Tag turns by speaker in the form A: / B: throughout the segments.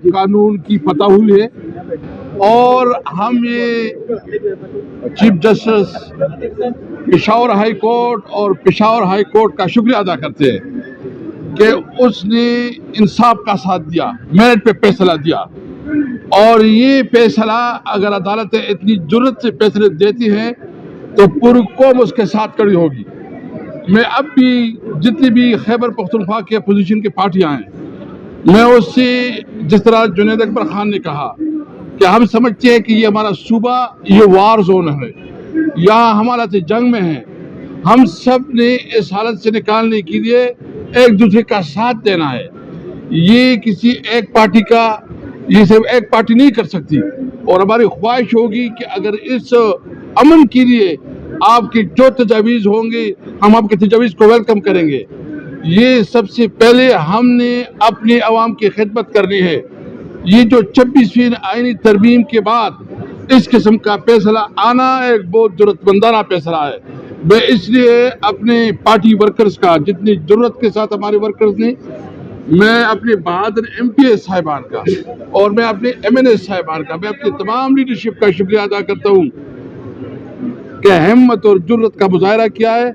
A: कानून की पता हुई है और हम ये chief justice Peshawar high court और पेशावर हाई कोर्ट का शुक्रिया अदा करते हैं कि उसने इंसाफ का साथ दिया, मेरिट पे फैसला दिया। और ये फैसला अगर अदालतें इतनी जुर्रत से फैसले देती हैं तो पूरी कौम उसके साथ खड़ी होगी। मैं अब भी जितनी भी खैबर पख्तूनख्वा की अपोजिशन की पार्टियां हैं, मैं उससे जिस तरह जुनैद अकबर खान ने कहा कि हम समझते हैं कि ये हमारा सूबा ये वार जोन है, यहाँ हम हालत जंग में हैं। हम सब ने इस हालत से निकालने के लिए एक दूसरे का साथ देना है। ये किसी एक पार्टी का, ये सिर्फ एक पार्टी नहीं कर सकती। और हमारी ख्वाहिश होगी कि अगर इस अमन के लिए आपकी जो तजावीज़ होंगे हम आपकी तजावीज़ को वेलकम करेंगे। ये सबसे पहले हमने अपनी आवाम की खिदमत करनी है। ये जो 26वीं आईनी तरमीम के बाद इस किस्म का फैसला आना एक बहुत जरूरतमंदाना फैसला है। मैं इसलिए अपने पार्टी वर्कर्स का, जितनी जरूरत के साथ हमारे वर्कर्स ने, मैं अपने बहादुर MPA साहिबान का और मैं अपने MNA साहिबान का, मैं अपनी तमाम लीडरशिप का शुक्रिया अदा करता हूँ कि हिम्मत और जुर्रत का मुजाहरा किया है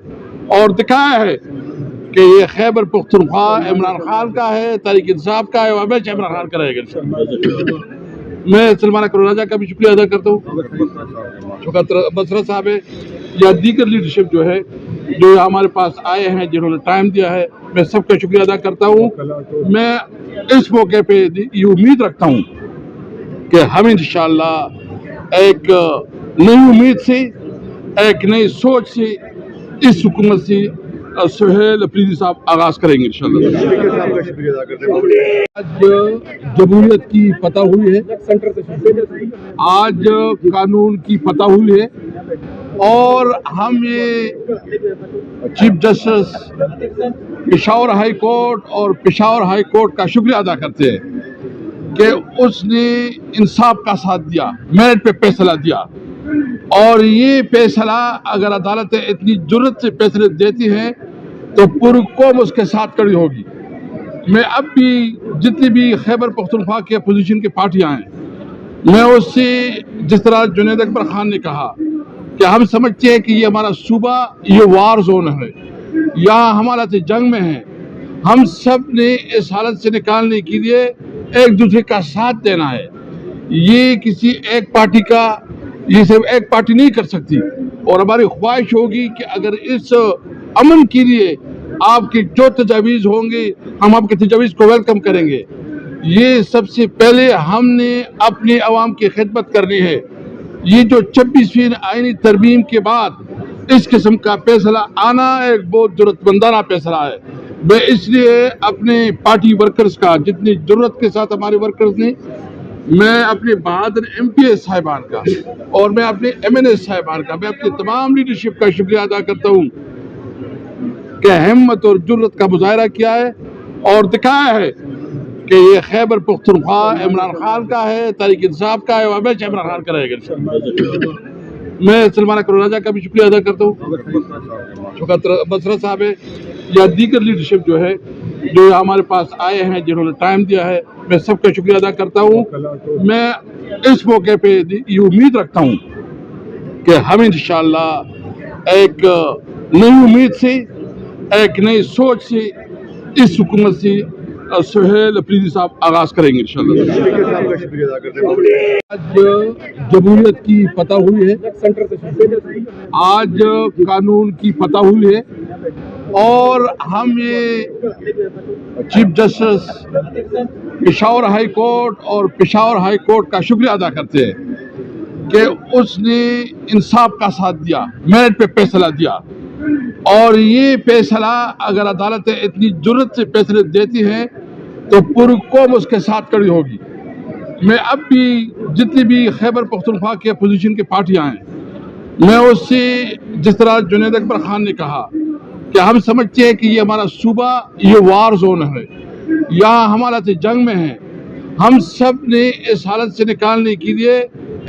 A: और दिखाया है कि ये खैबर पख्तूनख्वा इमरान खान का है, तहरीक इंसाफ का है और हमेशा इमरान खान का रहेगा। मैं सलमान अकबर राजा का भी शुक्रिया अदा करता हूँ, शौकत बसरा साहब है या दीगर लीडरशिप जो है जो हमारे पास आए हैं, जिन्होंने टाइम दिया है, मैं सबका शुक्रिया अदा करता हूँ। मैं इस मौके पे ये उम्मीद रखता हूँ कि हम इंशाअल्लाह एक नई उम्मीद से, एक नई सोच से इस हुकूमत से सुहेल अफरीदी साहब आगाज करेंगे इंशाअल्लाह। आज जमहूरियत की फतह हुई है, आज कानून की फतह हुई है और हम ये chief justice Peshawar high court और पेशावर हाई कोर्ट का शुक्रिया अदा करते हैं कि उसने इंसाफ का साथ दिया, मेरिट पे फैसला दिया। और ये फैसला अगर अदालतें इतनी जुर्रत से फैसले देती हैं तो पूरी कौम उसके साथ खड़ी होगी। मैं अब भी जितनी भी खैबर पख्तूनख्वा की अपोजिशन की पार्टियां हैं, मैं उससे जिस तरह जुनैद अकबर खान ने कहा कि हम समझते हैं कि ये हमारा सूबा ये वार जोन है, यहाँ हम हालत जंग में हैं। हम सब ने इस हालत से निकालने के लिए एक दूसरे का साथ देना है। ये किसी एक पार्टी का, ये सिर्फ एक पार्टी नहीं कर सकती। और हमारी ख्वाहिश होगी कि अगर इस अमन के लिए आपकी जो तजावीज़ होंगे हम आपकी तजावीज़ को वेलकम करेंगे। ये सबसे पहले हमने अपनी आवाम की खिदमत करनी है। ये जो 26वीं आईनी तरमीम के बाद इस किस्म का फैसला आना एक बहुत जरूरतमंदाना फैसला है। मैं इसलिए अपने पार्टी वर्कर्स का, जितनी जरूरत के साथ हमारे वर्कर्स ने, मैं अपने बहादुर MPA साहिबान का और मैं अपने MNA साहिबान का, मैं अपनी तमाम लीडरशिप का शुक्रिया अदा करता हूँ कि हिम्मत और जुर्रत का मुजाहरा किया है और दिखाया है कि ये खैबर पख्तूनख्वा इमरान खान का है, तहरीक इंसाफ का है और हमेशा इमरान खान का रहेगा। मैं सलमान अकबर राजा का भी शुक्रिया अदा करता हूँ, शौकत बसरा साहब है या दीगर लीडरशिप जो है जो हमारे पास आए हैं, जिन्होंने टाइम दिया है, मैं सबका शुक्रिया अदा करता हूँ। मैं इस मौके पे ये उम्मीद रखता हूँ कि हम इंशाअल्लाह एक नई उम्मीद से, एक नई सोच से इस हुकूमत से सुहेल अफरीदी साहब आगाज करेंगे इंशाअल्लाह। आज जमहूरियत की फतह हुई है, आज कानून की फतह हुई है और हम ये chief justice Peshawar high court और पेशावर हाई कोर्ट का शुक्रिया अदा करते हैं कि उसने इंसाफ का साथ दिया, मेरिट पे फैसला दिया। और ये फैसला अगर अदालतें इतनी जुर्रत से फैसले देती हैं तो पूरी कौम उसके साथ खड़ी होगी। मैं अब भी जितनी भी खैबर पख्तूनख्वा की अपोजिशन की पार्टियां हैं, मैं उससे जिस तरह जुनैद अकबर खान ने कहा कि हम समझते हैं कि ये हमारा सूबा ये वार जोन है, यहाँ हम हालत जंग में हैं। हम सब ने इस हालत से निकालने के लिए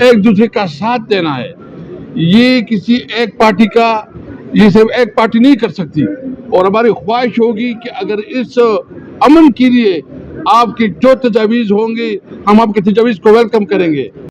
A: एक दूसरे का साथ देना है। ये किसी एक पार्टी का, ये सिर्फ एक पार्टी नहीं कर सकती। और हमारी ख्वाहिश होगी कि अगर इस अमन के लिए آپ کی جو تجاویز ہوں گی ہم آپ کی تجاویز کو ویلکم کریں گے.